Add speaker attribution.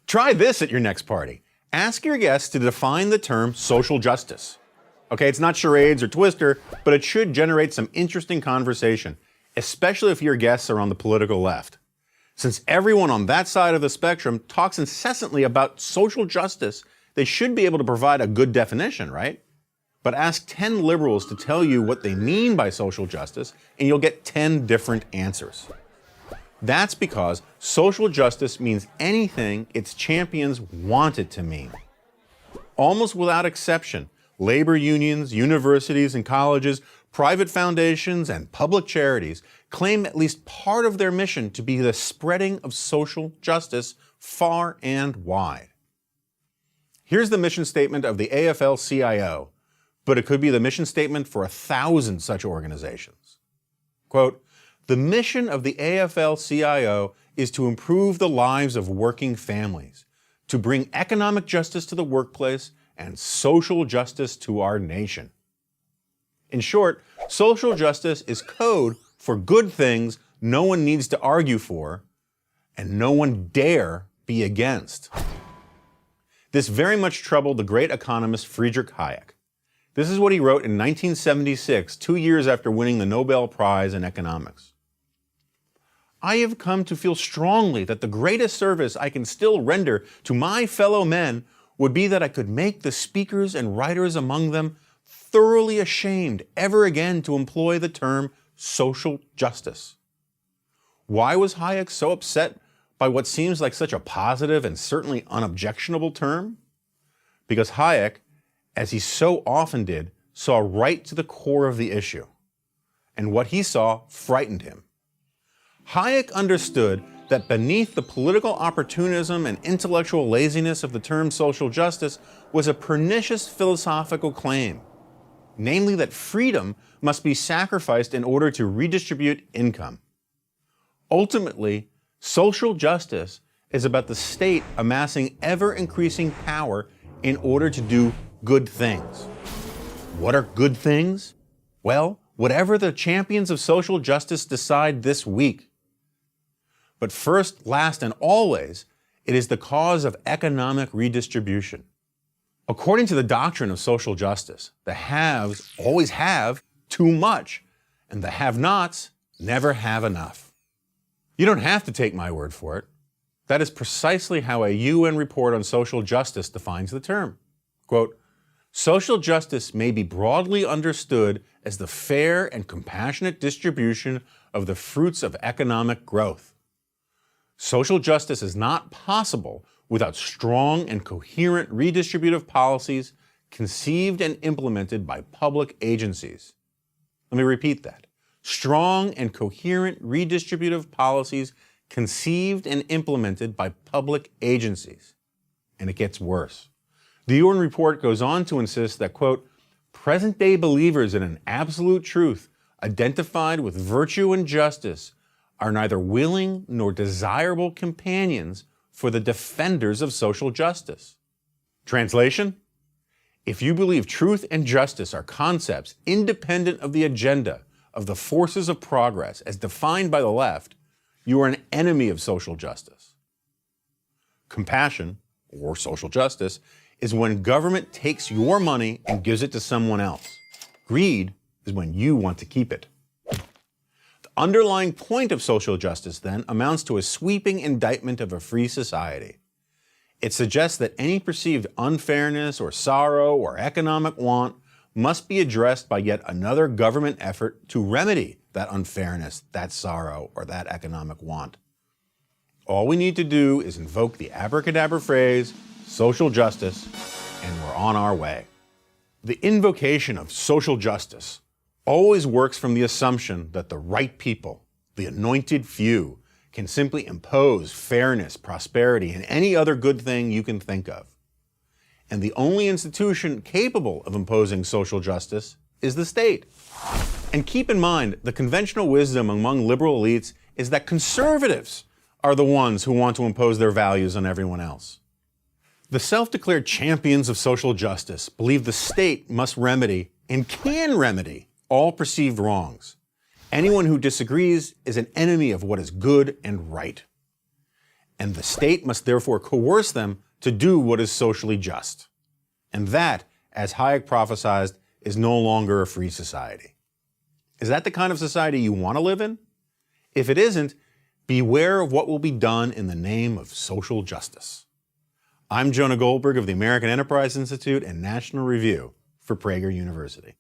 Speaker 1: Try this at your next party. Ask your guests to define the term social justice. Okay, it's not charades or Twister, but it should generate some interesting conversation, especially if your guests are on the political left. Since everyone on that side of the spectrum talks incessantly about social justice, they should be able to provide a good definition, right? But ask 10 liberals to tell you what they mean by social justice, and you'll get 10 different answers. That's because social justice means anything its champions want it to mean. Almost without exception, labor unions, universities and colleges, private foundations, and public charities claim at least part of their mission to be the spreading of social justice far and wide. Here's the mission statement of the AFL-CIO, but it could be the mission statement for 1,000 such organizations. Quote, "The mission of the AFL-CIO is to improve the lives of working families, to bring economic justice to the workplace and social justice to our nation." In short, social justice is code for good things no one needs to argue for and no one dare be against. This very much troubled the great economist Friedrich Hayek. This is what he wrote in 1976, 2 years after winning the Nobel Prize in economics. "I have come to feel strongly that the greatest service I can still render to my fellow men would be that I could make the speakers and writers among them thoroughly ashamed ever again to employ the term social justice." Why was Hayek so upset by what seems like such a positive and certainly unobjectionable term? Because Hayek, as he so often did, saw right to the core of the issue. And what he saw frightened him. Hayek understood that beneath the political opportunism and intellectual laziness of the term social justice was a pernicious philosophical claim, namely that freedom must be sacrificed in order to redistribute income. Ultimately, social justice is about the state amassing ever-increasing power in order to do good things. What are good things? Well, whatever the champions of social justice decide this week. But first, last, and always, it is the cause of economic redistribution. According to the doctrine of social justice, the haves always have too much, and the have-nots never have enough. You don't have to take my word for it. That is precisely how a UN report on social justice defines the term. Quote, "Social justice may be broadly understood as the fair and compassionate distribution of the fruits of economic growth. Social justice is not possible without strong and coherent redistributive policies conceived and implemented by public agencies." Let me repeat that. Strong and coherent redistributive policies conceived and implemented by public agencies. And it gets worse. The UN report goes on to insist that, quote, "Present-day believers in an absolute truth identified with virtue and justice are neither willing nor desirable companions for the defenders of social justice." Translation? If you believe truth and justice are concepts independent of the agenda of the forces of progress as defined by the left, you are an enemy of social justice. Compassion, or social justice, is when government takes your money and gives it to someone else. Greed is when you want to keep it. The underlying point of social justice, then, amounts to a sweeping indictment of a free society. It suggests that any perceived unfairness or sorrow or economic want must be addressed by yet another government effort to remedy that unfairness, that sorrow, or that economic want. All we need to do is invoke the abracadabra phrase, social justice, and we're on our way. The invocation of social justice always works from the assumption that the right people, the anointed few, can simply impose fairness, prosperity, and any other good thing you can think of. And the only institution capable of imposing social justice is the state. And keep in mind, the conventional wisdom among liberal elites is that conservatives are the ones who want to impose their values on everyone else. The self-declared champions of social justice believe the state must remedy and can remedy all perceived wrongs. Anyone who disagrees is an enemy of what is good and right. and the state must therefore coerce them to do what is socially just. And that, as Hayek prophesied, is no longer a free society. Is that the kind of society you want to live in? If it isn't, beware of what will be done in the name of social justice. I'm Jonah Goldberg of the American Enterprise Institute and National Review for Prager University.